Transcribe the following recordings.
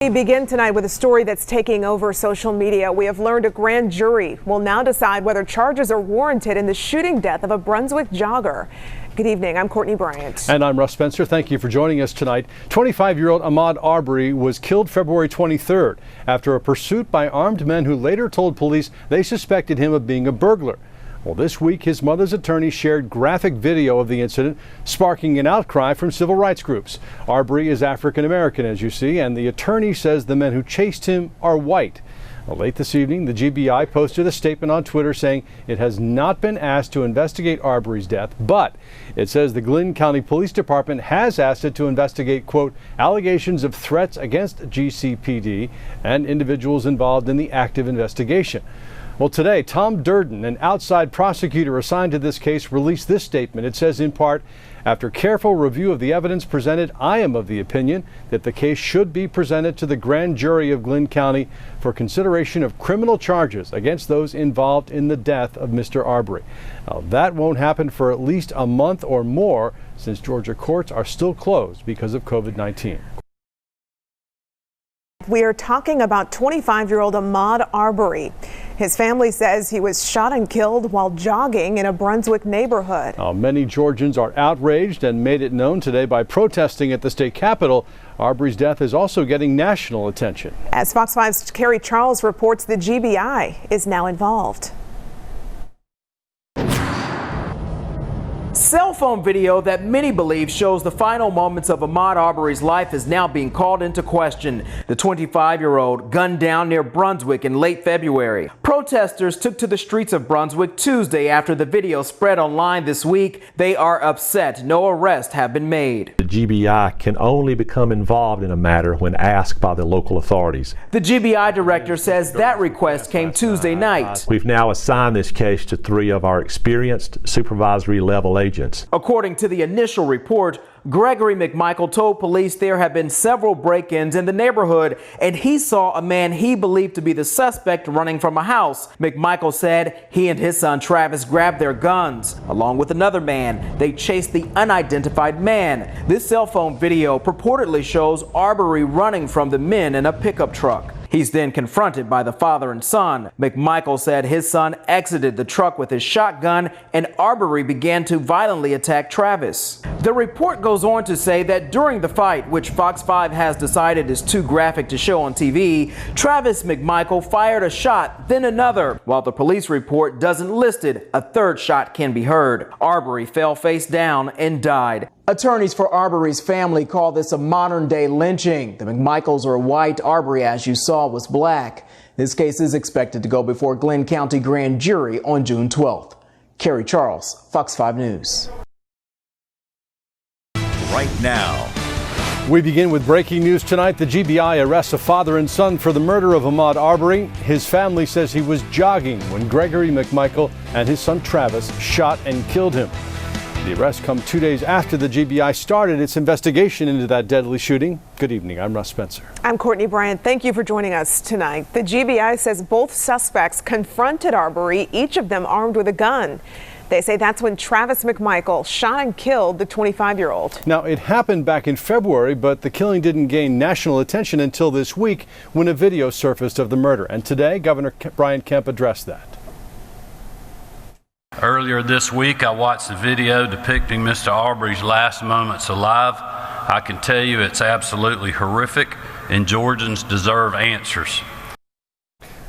We begin tonight with a story that's taking over social media. We have learned a grand jury will now decide whether charges are warranted in the shooting death of a Brunswick jogger. Good evening. I'm Courtney Bryant. And I'm Russ Spencer. Thank you for joining us tonight. 25-year-old Ahmaud Arbery was killed February 23rd after a pursuit by armed men who later told police they suspected him of being a burglar. Well, this week, his mother's attorney shared graphic video of the incident, sparking an outcry from civil rights groups. Arbery is African American, as you see, and the attorney says the men who chased him are white. Well, late this evening, the GBI posted a statement on Twitter saying it has not been asked to investigate Arbery's death, but it says the Glynn County Police Department has asked it to investigate, quote, allegations of threats against GCPD and individuals involved in the active investigation. Well, today, Tom Durden, an outside prosecutor assigned to this case, released this statement. It says, in part, after careful review of the evidence presented, I am of the opinion that the case should be presented to the grand jury of Glynn County for consideration of criminal charges against those involved in the death of Mr. Arbery. Now, that won't happen for at least a month or more, since Georgia courts are still closed because of COVID-19. We are talking about 25-year-old Ahmaud Arbery. His family says he was shot and killed while jogging in a Brunswick neighborhood. Many Georgians are outraged and made it known today by protesting at the state capitol. Arbery's death is also getting national attention. As Fox 5's Kerry Charles reports, the GBI is now involved. Cell phone video that many believe shows the final moments of Ahmaud Arbery's life is now being called into question. The 25-year-old gunned down near Brunswick in late February. Protesters took to the streets of Brunswick Tuesday after the video spread online this week. They are upset no arrests have been made. The GBI can only become involved in a matter when asked by the local authorities. The GBI director says that request came Tuesday night. We've now assigned this case to 3 of our experienced supervisory level agents. According to the initial report, Gregory McMichael told police there have been several break-ins in the neighborhood and he saw a man he believed to be the suspect running from a house. McMichael said he and his son Travis grabbed their guns. Along with another man, they chased the unidentified man. This cell phone video purportedly shows Arbery running from the men in a pickup truck. He's then confronted by the father and son. McMichael said his son exited the truck with his shotgun and Arbery began to violently attack Travis. The report goes on to say that during the fight, which Fox 5 has decided is too graphic to show on TV, Travis McMichael fired a shot, then another. While the police report doesn't list it, a third shot can be heard. Arbery fell face down and died. Attorneys for Arbery's family call this a modern-day lynching. The McMichaels are white. Arbery, as you saw, was black. This case is expected to go before Glynn County Grand Jury on June 12th. Kerry Charles, Fox 5 News. Right now. We begin with breaking news tonight. The GBI arrests a father and son for the murder of Ahmaud Arbery. His family says he was jogging when Gregory McMichael and his son Travis shot and killed him. The arrests come 2 days after the GBI started its investigation into that deadly shooting. Good evening. I'm Russ Spencer. I'm Courtney Bryant. Thank you for joining us tonight. The GBI says both suspects confronted Arbery, each of them armed with a gun. They say that's when Travis McMichael shot and killed the 25-year-old. Now, it happened back in February, but the killing didn't gain national attention until this week when a video surfaced of the murder. And today, Governor Brian Kemp addressed that. Earlier this week, I watched a video depicting Mr. Arbery's last moments alive. I can tell you it's absolutely horrific, and Georgians deserve answers.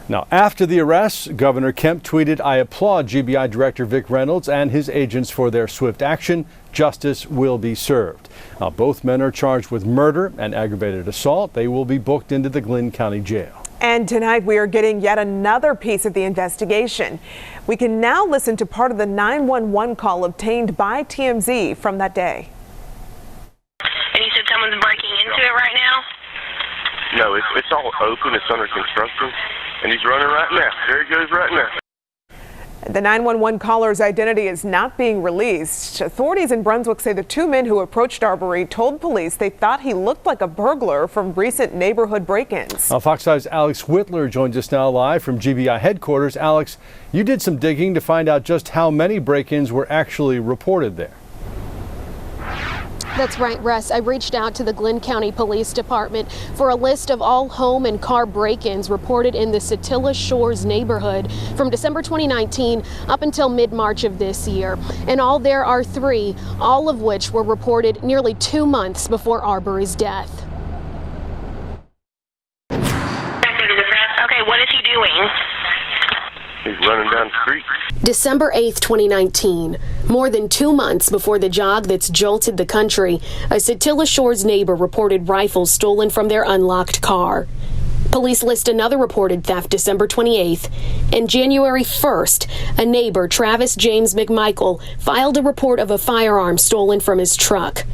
Now, after the arrest, Governor Kemp tweeted, I applaud GBI Director Vic Reynolds and his agents for their swift action. Justice will be served. Now, both men are charged with murder and aggravated assault. They will be booked into the Glynn County Jail. And tonight we are getting yet another piece of the investigation. We can now listen to part of the 911 call obtained by TMZ from that day. And you said someone's breaking into it right now? No, it's all open. It's under construction. And he's running right now. There he goes right now. The 911 caller's identity is not being released. Authorities in Brunswick say the 2 men who approached Arbery told police they thought he looked like a burglar from recent neighborhood break-ins. Fox 5's Alex Whitler joins us now live from GBI headquarters. Alex, you did some digging to find out just how many break-ins were actually reported there. That's right, Russ. I reached out to the Glynn County Police Department for a list of all home and car break-ins reported in the Satilla Shores neighborhood from December 2019 up until mid-March of this year. In all, there are 3, all of which were reported nearly 2 months before Arbery's death. Okay, what is he doing? He's running down the street. December 8th, 2019. More than 2 months before the jog that's jolted the country, a Satilla Shores neighbor reported rifles stolen from their unlocked car. Police list another reported theft December 28th. And January 1st, a neighbor, Travis James McMichael, filed a report of a firearm stolen from his truck.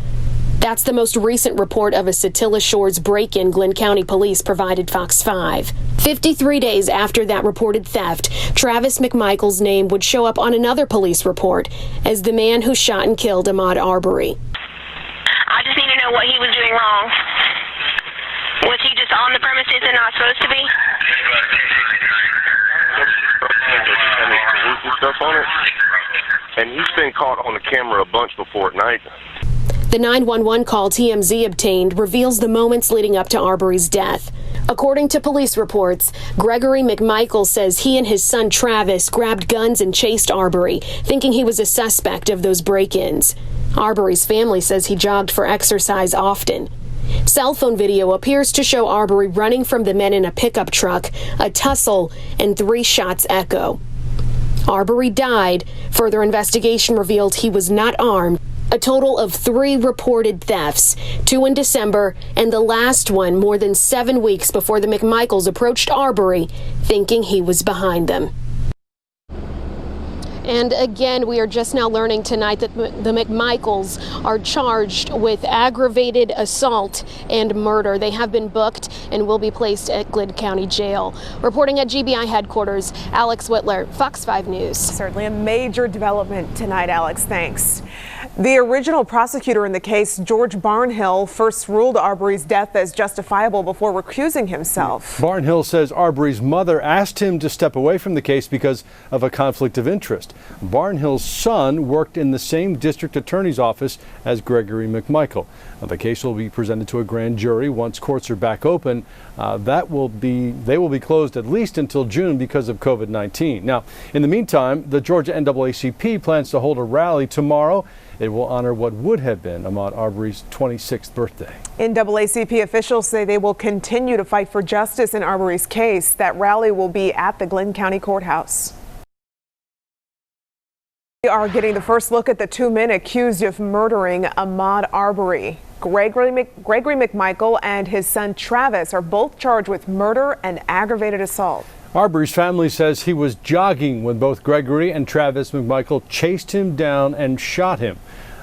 That's the most recent report of a Satilla Shores break-in Glynn County Police provided Fox 5. 53 days after that reported theft, Travis McMichael's name would show up on another police report as the man who shot and killed Ahmaud Arbery. I just need to know what he was doing wrong. Was he just on the premises and not supposed to be? Stuff on it. And he's been caught on the camera a bunch before at night. The 911 call TMZ obtained reveals the moments leading up to Arbery's death. According to police reports, Gregory McMichael says he and his son Travis grabbed guns and chased Arbery, thinking he was a suspect of those break-ins. Arbery's family says he jogged for exercise often. Cell phone video appears to show Arbery running from the men in a pickup truck, a tussle, and 3 shots echo. Arbery died. Further investigation revealed he was not armed. A total of 3 reported thefts, 2 in December, and the last one more than 7 weeks before the McMichaels approached Arbery, thinking he was behind them. And again, we are just now learning tonight that the McMichaels are charged with aggravated assault and murder. They have been booked and will be placed at Glynn County Jail. Reporting at GBI headquarters, Alex Whitler, Fox 5 News. Certainly a major development tonight, Alex. Thanks. The original prosecutor in the case, George Barnhill, first ruled Arbery's death as justifiable before recusing himself. Barnhill says Arbery's mother asked him to step away from the case because of a conflict of interest. Barnhill's son worked in the same district attorney's office as Gregory McMichael. The case will be presented to a grand jury once courts are back open. They will be closed at least until June because of COVID-19. Now, in the meantime, the Georgia NAACP plans to hold a rally tomorrow. It will honor what would have been Ahmaud Arbery's 26th birthday. NAACP officials say they will continue to fight for justice in Arbery's case. That rally will be at the Glynn County Courthouse. We are getting the first look at the 2 men accused of murdering Ahmaud Arbery. Gregory McMichael and his son Travis are both charged with murder and aggravated assault. Arbery's family says he was jogging when both Gregory and Travis McMichael chased him down and shot him.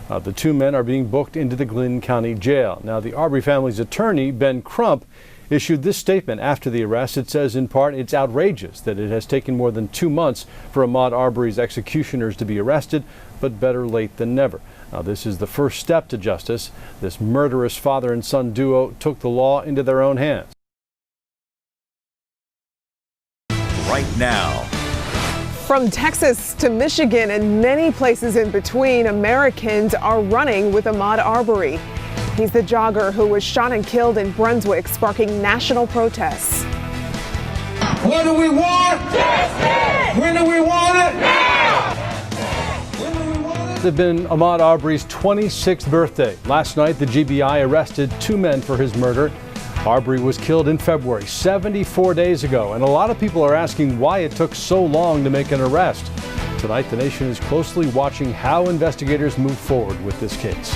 The 2 men are being booked into the Glynn County Jail. Now, the Arbery family's attorney, Ben Crump, issued this statement after the arrest. It says, in part, it's outrageous that it has taken more than 2 months for Ahmaud Arbery's executioners to be arrested, but better late than never. Now, this is the first step to justice. This murderous father and son duo took the law into their own hands. Right now. From Texas to Michigan and many places in between, Americans are running with Ahmaud Arbery. He's the jogger who was shot and killed in Brunswick, sparking national protests. What do we want? Justice! When do we want it? Now! When do we want it? It had been Ahmaud Arbery's 26th birthday. Last night, the GBI arrested 2 men for his murder. Arbery was killed in February, 74 days ago, and a lot of people are asking why it took so long to make an arrest. Tonight, the nation is closely watching how investigators move forward with this case.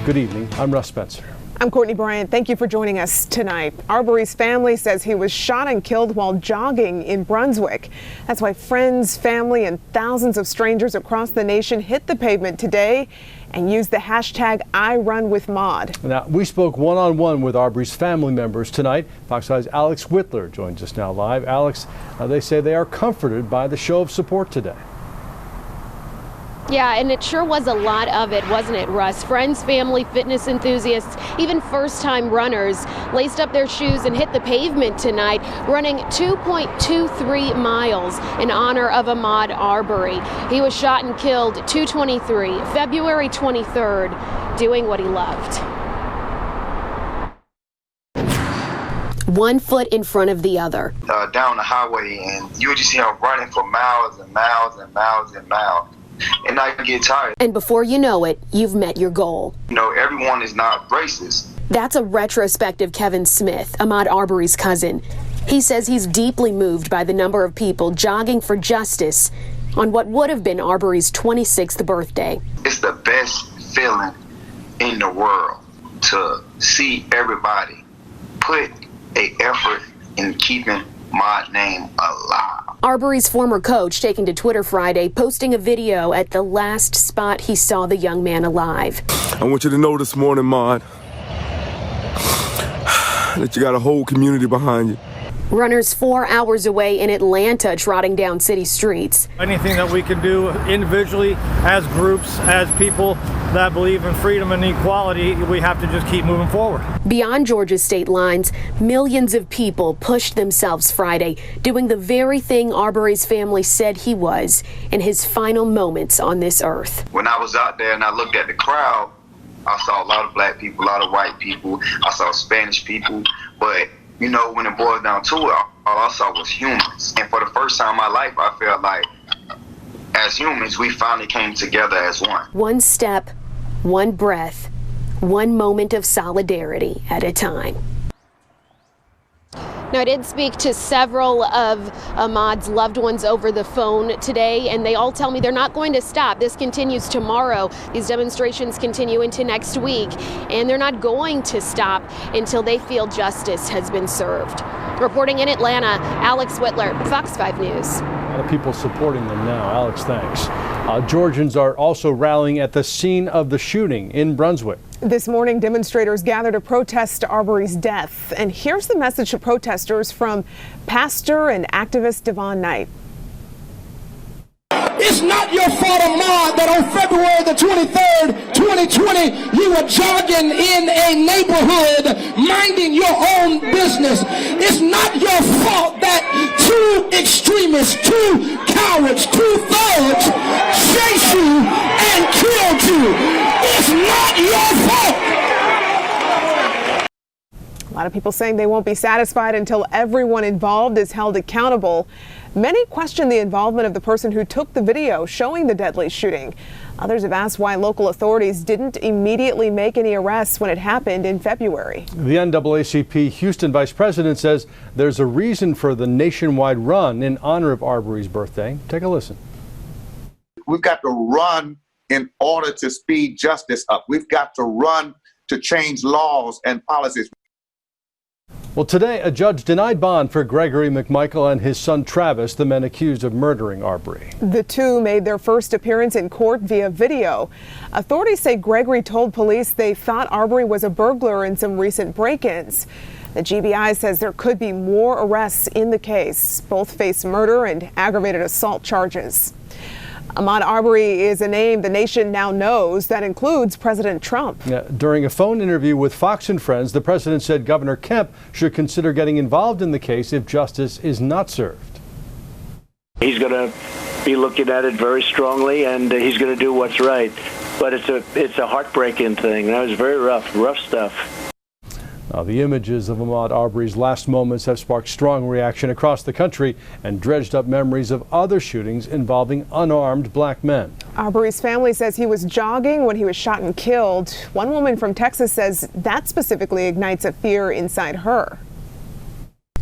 Good evening. I'm Russ Spencer. I'm Courtney Bryant. Thank you for joining us tonight. Arbery's family says he was shot and killed while jogging in Brunswick. That's why friends, family, and thousands of strangers across the nation hit the pavement today and used the hashtag #IRunWithAhmaud. Now, we spoke one-on-one with Arbery's family members tonight. Fox 5's Alex Whitler joins us now live. Alex, they say they are comforted by the show of support today. Yeah, and it sure was a lot of it, wasn't it, Russ? Friends, family, fitness enthusiasts, even first-time runners laced up their shoes and hit the pavement tonight, running 2.23 miles in honor of Ahmaud Arbery. He was shot and killed 2/23, February 23rd, doing what he loved. One foot in front of the other. Down the highway, and you would just see him running for miles and miles and miles and miles. And I get tired. And before you know it, you've met your goal. You know, everyone is not racist. That's a retrospective Kevin Smith, Ahmaud Arbery's cousin. He says he's deeply moved by the number of people jogging for justice on what would have been Arbery's 26th birthday. It's the best feeling in the world to see everybody put an effort in keeping my name alive. Arbery's former coach taking to Twitter Friday, posting a video at the last spot he saw the young man alive. I want you to know this morning, Ahmaud, that you got a whole community behind you. Runners 4 hours away in Atlanta trotting down city streets. Anything that we can do individually, as groups, as people that believe in freedom and equality, we have to just keep moving forward. Beyond Georgia's state lines, millions of people pushed themselves Friday, doing the very thing Arbery's family said he was in his final moments on this earth. When I was out there and I looked at the crowd, I saw a lot of black people, a lot of white people, I saw Spanish people, but you know, when it boils down to it, all I saw was humans. And for the first time in my life, I felt like, as humans, we finally came together as one. One step, one breath, one moment of solidarity at a time. Now, I did speak to several of Ahmaud's loved ones over the phone today, and they all tell me they're not going to stop. This continues tomorrow. These demonstrations continue into next week, and they're not going to stop until they feel justice has been served. Reporting in Atlanta, Alex Whitler, Fox 5 News. A lot of people supporting them now. Alex, thanks. Georgians are also rallying at the scene of the shooting in Brunswick. This morning, demonstrators gathered to protest Arbery's death. And here's the message to protesters from pastor and activist Devon Knight. It's not your fault, Ahmaud, that on February the 23rd, 2020, you were jogging in a neighborhood, minding your own business. It's not your fault that two extremists, two cowards, two thugs chased you and killed you. It's not your fault. A lot of people saying they won't be satisfied until everyone involved is held accountable. Many question the involvement of the person who took the video showing the deadly shooting. Others have asked why local authorities didn't immediately make any arrests when it happened in February. The NAACP Houston Vice President says there's a reason for the nationwide run in honor of Arbery's birthday. Take a listen. We've got to run in order to speed justice up. We've got to run to change laws and policies. Well, today, a judge denied bond for Gregory McMichael and his son Travis, the men accused of murdering Arbery. The two made their first appearance in court via video. Authorities say Gregory told police they thought Arbery was a burglar in some recent break-ins. The GBI says there could be more arrests in the case. Both face murder and aggravated assault charges. Ahmaud Arbery is a name the nation now knows. That includes President Trump. During a phone interview with Fox and Friends, the president said Governor Kemp should consider getting involved in the case if justice is not served. He's going to be looking at it very strongly, and he's going to do what's right. But it's a heartbreaking thing. That was very rough stuff. The images of Ahmaud Arbery's last moments have sparked strong reaction across the country and dredged up memories of other shootings involving unarmed black men. Arbery's family says he was jogging when he was shot and killed. One woman from Texas says that specifically ignites a fear inside her.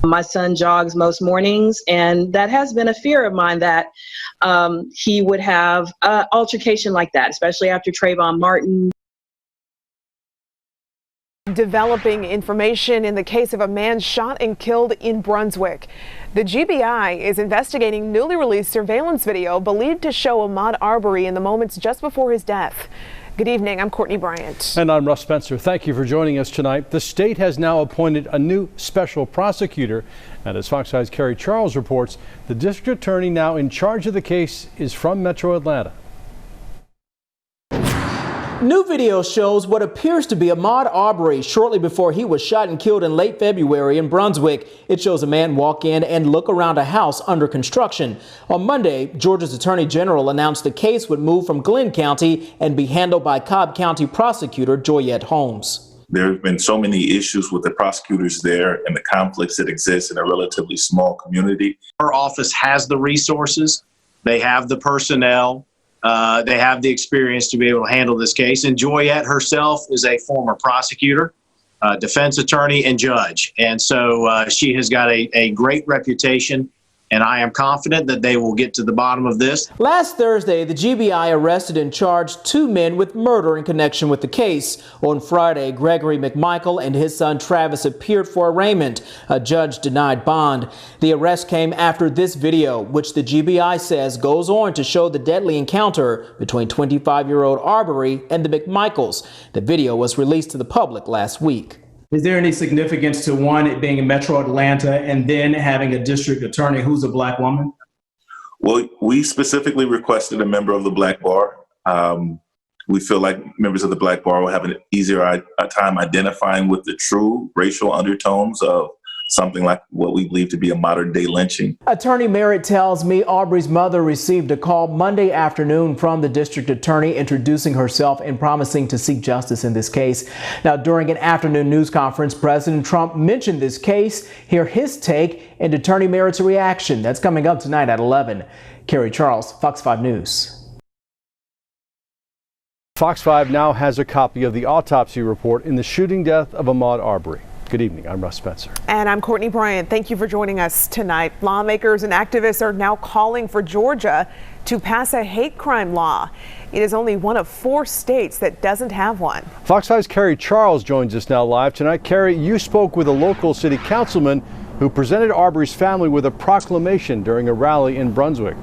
My son jogs most mornings, and that has been a fear of mine that he would have an altercation like that, especially after Trayvon Martin. Developing information in the case of a man shot and killed in Brunswick. The GBI is investigating newly released surveillance video believed to show Ahmaud Arbery in the moments just before his death. Good evening, I'm Courtney Bryant. And I'm Russ Spencer. Thank you for joining us tonight. The state has now appointed a new special prosecutor. And as Fox 5's Kerry Charles reports, the district attorney now in charge of the case is from Metro Atlanta. New video shows what appears to be Ahmaud Arbery shortly before he was shot and killed in late February in Brunswick. It shows a man walk in and look around a house under construction. On Monday, Georgia's Attorney General announced the case would move from Glenn County and be handled by Cobb County Prosecutor Joyette Holmes. There have been so many issues with the prosecutors there and the conflicts that exist in a relatively small community. Her office has the resources, they have the personnel, they have the experience to be able to handle this case. And Joyette herself is a former prosecutor, defense attorney, and judge. And so she has got a great reputation. And I am confident that they will get to the bottom of this. Last Thursday, the GBI arrested and charged 2 men with murder in connection with the case. On Friday, Gregory McMichael and his son Travis appeared for arraignment. A judge denied bond. The arrest came after this video, which the GBI says goes on to show the deadly encounter between 25-year-old Arbery and the McMichaels. The video was released to the public last week. Is there any significance to one, it being in Metro Atlanta, and then having a district attorney who's a black woman? Well, we specifically requested a member of the Black Bar. We feel like members of the Black Bar will have an easier time identifying with the true racial undertones of something like what we believe to be a modern day lynching. Attorney Merritt tells me Arbery's mother received a call Monday afternoon from the district attorney introducing herself and promising to seek justice in this case. Now, during an afternoon news conference, President Trump mentioned this case. Hear his take and Attorney Merritt's reaction. That's coming up tonight at 11. Kerry Charles, Fox 5 News. Fox 5 now has a copy of the autopsy report in the shooting death of Ahmaud Arbery. Good evening. I'm Russ Spencer. And I'm Courtney Bryant. Thank you for joining us tonight. Lawmakers and activists are now calling for Georgia to pass a hate crime law. It is only one of 4 states that doesn't have one. Fox 5's Kerry Charles joins us now live tonight. Kerry, you spoke with a local city councilman who presented Arbery's family with a proclamation during a rally in Brunswick.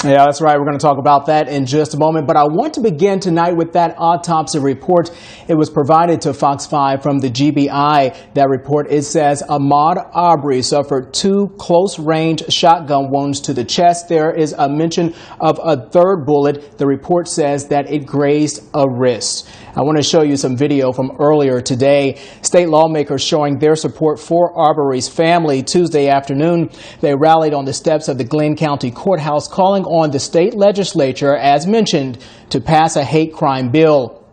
Yeah, that's right. We're going to talk about that in just a moment. But I want to begin tonight with that autopsy report. It was provided to Fox 5 from the GBI. That report, it says Ahmaud Arbery suffered 2 close-range shotgun wounds to the chest. There is a mention of a 3rd bullet. The report says that it grazed a wrist. I want to show you some video from earlier today. State lawmakers showing their support for Arbery's family. Tuesday afternoon, they rallied on the steps of the Glenn County Courthouse, calling on the state legislature, as mentioned, to pass a hate crime bill.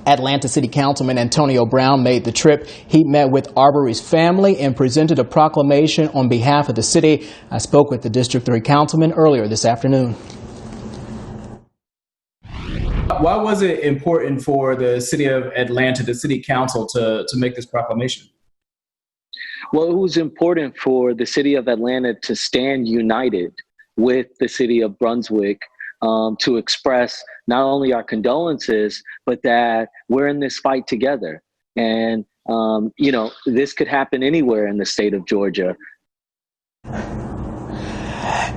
Atlanta City Councilman Antonio Brown made the trip. He met with Arbery's family and presented a proclamation on behalf of the city. I spoke with the District 3 councilman earlier this afternoon. Why was it important for the city of Atlanta, the city council, to make this proclamation? Well, it was important for the city of Atlanta to stand united with the city of Brunswick to express not only our condolences, but that we're in this fight together. And, you know, this could happen anywhere in the state of Georgia.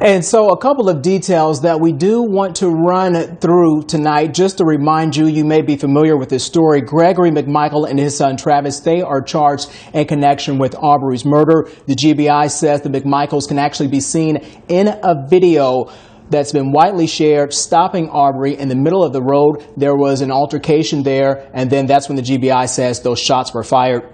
And so a couple of details that we do want to run through tonight, just to remind you, you may be familiar with this story. Gregory McMichael and his son Travis, they are charged in connection with Arbery's murder. The GBI says the McMichaels can actually be seen in a video that's been widely shared, stopping Arbery in the middle of the road. There was an altercation there, and then that's when the GBI says those shots were fired.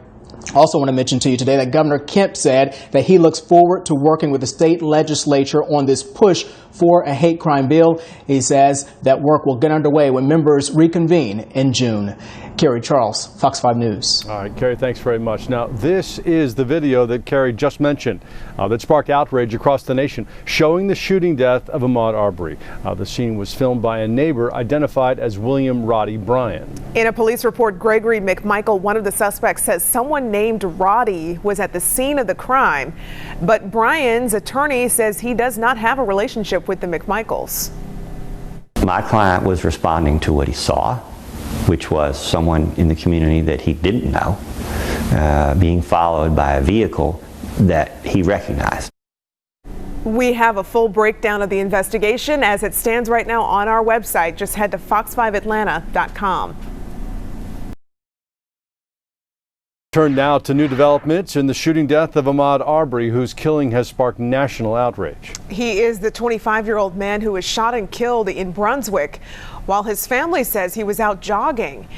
Also want to mention to you today that Governor Kemp said that he looks forward to working with the state legislature on this push for a hate crime bill. He says that work will get underway when members reconvene in June. Kerry Charles, Fox 5 News. All right, Kerry, thanks very much. Now, this is the video that Kerry just mentioned that sparked outrage across the nation, showing the shooting death of Ahmaud Arbery. The scene was filmed by a neighbor identified as William Roddy Bryan. In a police report, Gregory McMichael, one of the suspects, says someone named Roddy was at the scene of the crime. But Bryan's attorney says he does not have a relationship with the McMichaels. My client was responding to what he saw, which was someone in the community that he didn't know being followed by a vehicle that he recognized. We have a full breakdown of the investigation as it stands right now on our website. Just head to fox5atlanta.com. Turn now to new developments in the shooting death of Ahmaud Arbery, whose killing has sparked national outrage. He is the 25-year-old man who was shot and killed in Brunswick, while his family says he was out jogging.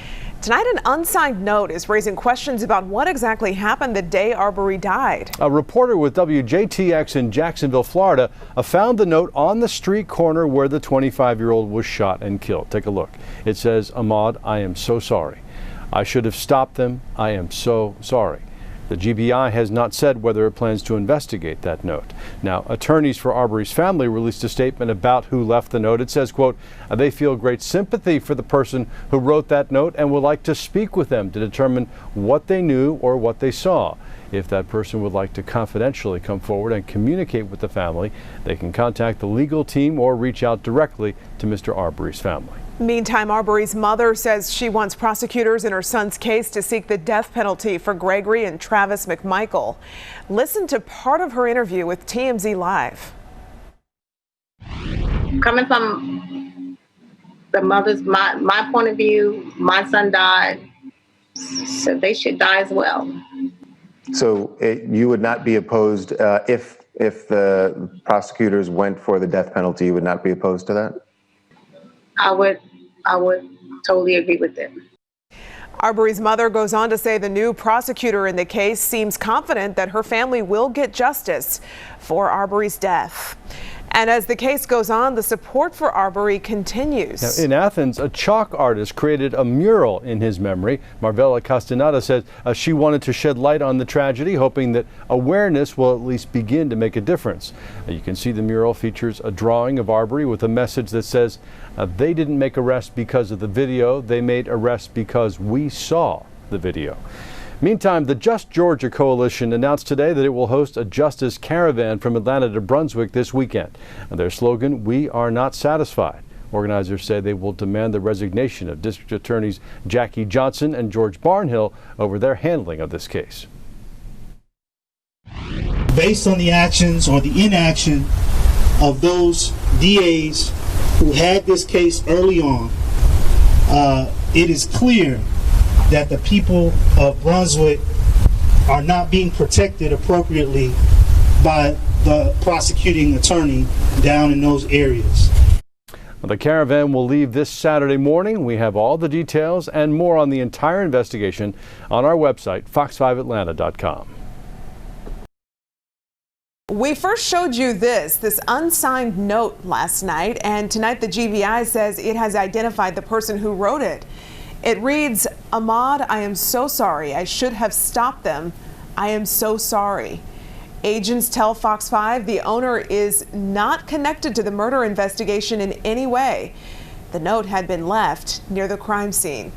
Tonight, an unsigned note is raising questions about what exactly happened the day Arbery died. A reporter with WJTX in Jacksonville, Florida, found the note on the street corner where the 25-year-old was shot and killed. Take a look. It says, "Ahmaud, I am so sorry. I should have stopped them. I am so sorry." The GBI has not said whether it plans to investigate that note. Now, attorneys for Arbery's family released a statement about who left the note. It says, quote, "They feel great sympathy for the person who wrote that note and would like to speak with them to determine what they knew or what they saw. If that person would like to confidentially come forward and communicate with the family, they can contact the legal team or reach out directly to Mr. Arbery's family." Meantime, Arbery's mother says she wants prosecutors in her son's case to seek the death penalty for Gregory and Travis McMichael. Listen to part of her interview with TMZ Live. Coming from the mother's, my point of view, my son died, so they should die as well. So you would not be opposed if the prosecutors went for the death penalty, you would not be opposed to that? I would totally agree with it. Arbery's mother goes on to say the new prosecutor in the case seems confident that her family will get justice for Arbery's death. And as the case goes on, the support for Arbery continues. Now, in Athens, a chalk artist created a mural in his memory. Marvella Castaneda says she wanted to shed light on the tragedy, hoping that awareness will at least begin to make a difference. You can see the mural features a drawing of Arbery with a message that says, "They didn't make arrests because of the video. They made arrests because we saw the video." Meantime, the Just Georgia Coalition announced today that it will host a justice caravan from Atlanta to Brunswick this weekend. And their slogan, "We are not satisfied." Organizers say they will demand the resignation of District Attorneys Jackie Johnson and George Barnhill over their handling of this case. Based on the actions or the inaction of those DAs who had this case early on, it is clear that the people of Brunswick are not being protected appropriately by the prosecuting attorney down in those areas. The caravan will leave this Saturday morning. We have all the details and more on the entire investigation on our website, fox5atlanta.com. We first showed you this unsigned note last night, and tonight the GBI says it has identified the person who wrote it. It reads, "Ahmaud, I am so sorry. I should have stopped them. I am so sorry." Agents tell Fox 5 the owner is not connected to the murder investigation in any way. The note had been left near the crime scene.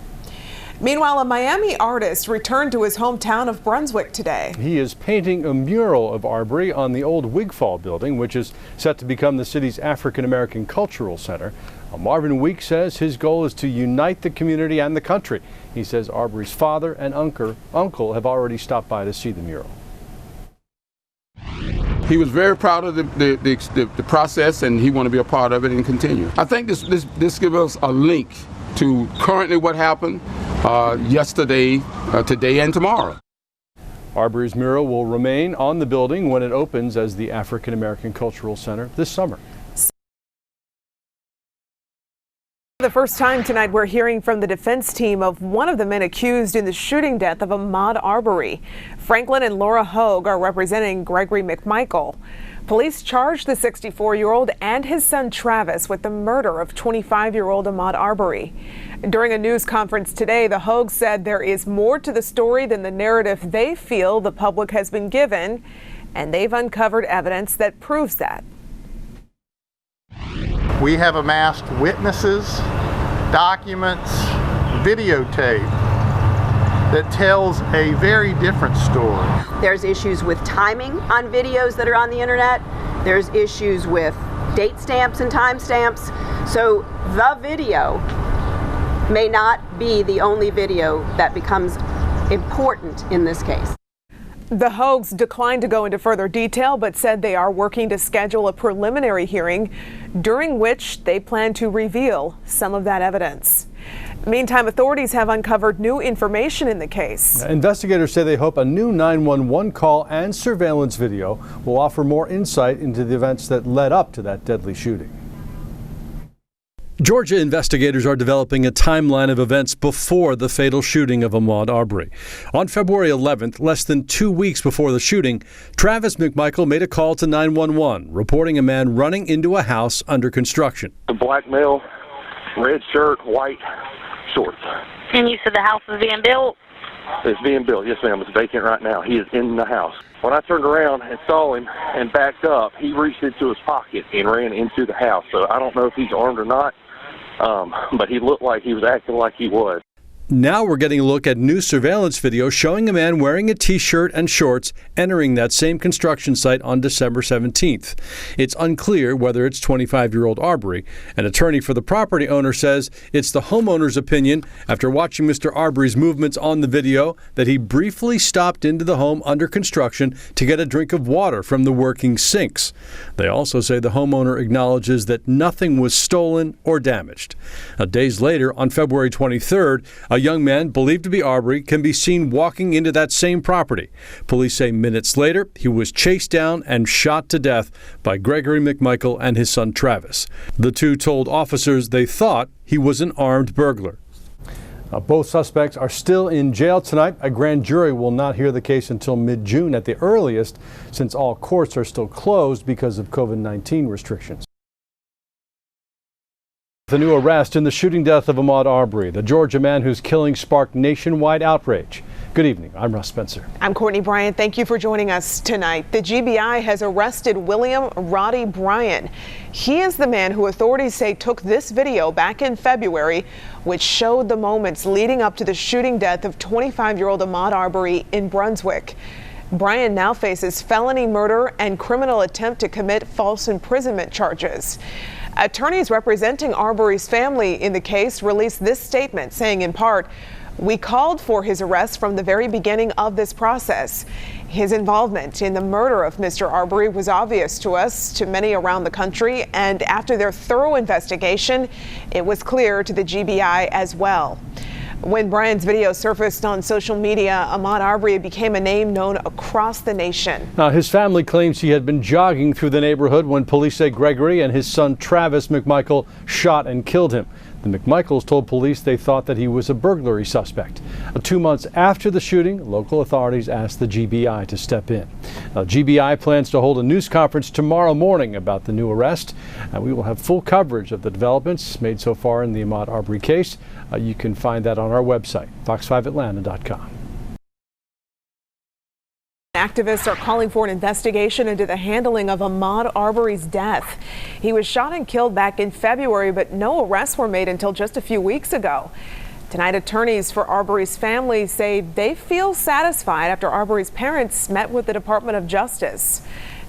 Meanwhile, a Miami artist returned to his hometown of Brunswick today. He is painting a mural of Arbery on the old Wigfall building, which is set to become the city's African American Cultural Center. Marvin Week says his goal is to unite the community and the country. He says Arbery's father and uncle have already stopped by to see the mural. He was very proud of the process, and he wanted to be a part of it and continue. I think this gives us a link to currently what happened yesterday, today, and tomorrow. Arbery's mural will remain on the building when it opens as the African American Cultural Center this summer. For the first time tonight, we're hearing from the defense team of one of the men accused in the shooting death of Ahmaud Arbery. Franklin and Laura Hogue are representing Gregory McMichael. Police charged the 64-year-old and his son Travis with the murder of 25-year-old Ahmaud Arbery. During a news conference today, the Hogues said there is more to the story than the narrative they feel the public has been given, and they've uncovered evidence that proves that. We have amassed witnesses, documents, videotape that tells a very different story. There's issues with timing on videos that are on the internet. There's issues with date stamps and time stamps. So the video may not be the only video that becomes important in this case. The Hogues declined to go into further detail, but said they are working to schedule a preliminary hearing during which they plan to reveal some of that evidence. Meantime, authorities have uncovered new information in the case. Investigators say they hope a new 911 call and surveillance video will offer more insight into the events that led up to that deadly shooting. Georgia investigators are developing a timeline of events before the fatal shooting of Ahmaud Arbery. On February 11th, less than 2 weeks before the shooting, Travis McMichael made a call to 911, reporting a man running into a house under construction. The black male, red shirt, white shorts. And you said the house is being built? It's being built, yes ma'am. It's vacant right now. He is in the house. When I turned around and saw him and backed up, he reached into his pocket and ran into the house. So I don't know if he's armed or not, but he looked like he was acting like he was. Now we're getting a look at new surveillance video showing a man wearing a T-shirt and shorts entering that same construction site on December 17th. It's unclear whether it's 25-year-old Arbery. An attorney for the property owner says it's the homeowner's opinion, after watching Mr. Arbery's movements on the video, that he briefly stopped into the home under construction to get a drink of water from the working sinks. They also say the homeowner acknowledges that nothing was stolen or damaged. Days later, on February 23rd, a young man believed to be Arbery can be seen walking into that same property. Police say minutes later, he was chased down and shot to death by Gregory McMichael and his son Travis. The two told officers they thought he was an armed burglar. Both suspects are still in jail tonight. A grand jury will not hear the case until mid-June at the earliest, since all courts are still closed because of COVID-19 restrictions. The new arrest in the shooting death of Ahmaud Arbery, the Georgia man whose killing sparked nationwide outrage. Good evening. I'm Russ Spencer. I'm Courtney Bryant. Thank you for joining us tonight. The GBI has arrested William Roddy Bryan. He is the man who authorities say took this video back in February, which showed the moments leading up to the shooting death of 25-year-old Ahmaud Arbery in Brunswick. Bryan now faces felony murder and criminal attempt to commit false imprisonment charges. Attorneys representing Arbery's family in the case released this statement, saying in part, "We called for his arrest from the very beginning of this process. His involvement in the murder of Mr. Arbery was obvious to us, to many around the country, and after their thorough investigation, it was clear to the GBI as well." When Bryan's video surfaced on social media, Ahmaud Arbery became a name known across the nation. Now, his family claims he had been jogging through the neighborhood when police say Gregory and his son Travis McMichael shot and killed him. The McMichaels told police they thought that he was a burglary suspect. 2 months after the shooting, local authorities asked the GBI to step in. Now, GBI plans to hold a news conference tomorrow morning about the new arrest. We will have full coverage of the developments made so far in the Ahmaud Arbery case. You can find that on our website, fox5atlanta.com. Activists are calling for an investigation into the handling of Ahmaud Arbery's death. He was shot and killed back in February, but no arrests were made until just a few weeks ago. Tonight, attorneys for Arbery's family say they feel satisfied after Arbery's parents met with the Department of Justice.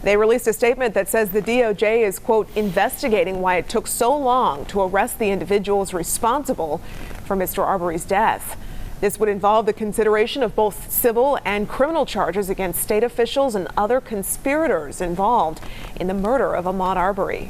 They released a statement that says the DOJ is, quote, investigating why it took so long to arrest the individuals responsible for Mr. Arbery's death. This would involve the consideration of both civil and criminal charges against state officials and other conspirators involved in the murder of Ahmaud Arbery.